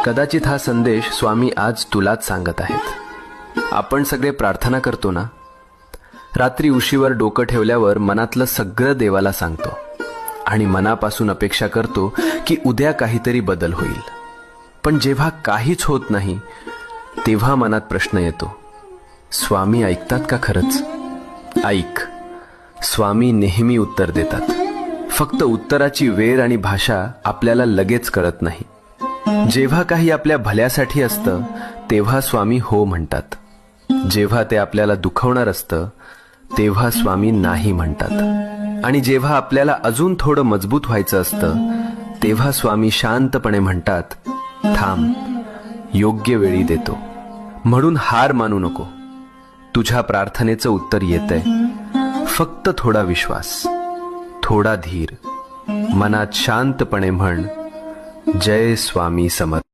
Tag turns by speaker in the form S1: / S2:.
S1: कदाचित हा संदेश स्वामी आज तुलाच सांगत आहेत. आपण सगळे प्रार्थना करतो ना, रात्री उशीवर डोकं ठेवल्यावर मनातलं सगळं देवाला सांगतो आणि मनापासून अपेक्षा करतो की उद्या काहीतरी बदल होईल. पण जेव्हा काहीच होत नाही तेव्हा मनात प्रश्न येतो, स्वामी ऐकतात का खरंच? ऐक, स्वामी नेहमी उत्तर देतात. फक्त उत्तराची वेळ आणि भाषा आपल्याला लगेच कळत नाही. जेव्हा काही आपल्या भल्यासाठी असतं तेव्हा स्वामी हो म्हणतात. जेव्हा ते आपल्याला दुखवणार असतं तेव्हा स्वामी नाही म्हणतात. आणि जेव्हा आपल्याला अजून थोडं मजबूत व्हायचं असतं तेव्हा स्वामी शांतपणे म्हणतात, थांब, योग्य वेळी देतो. म्हणून हार मानू नको. तुझ्या प्रार्थनेचं उत्तर येतंय. फक्त थोडा विश्वास, थोडा धीर. मनात शांतपणे म्हण, जय स्वामी समर्थ.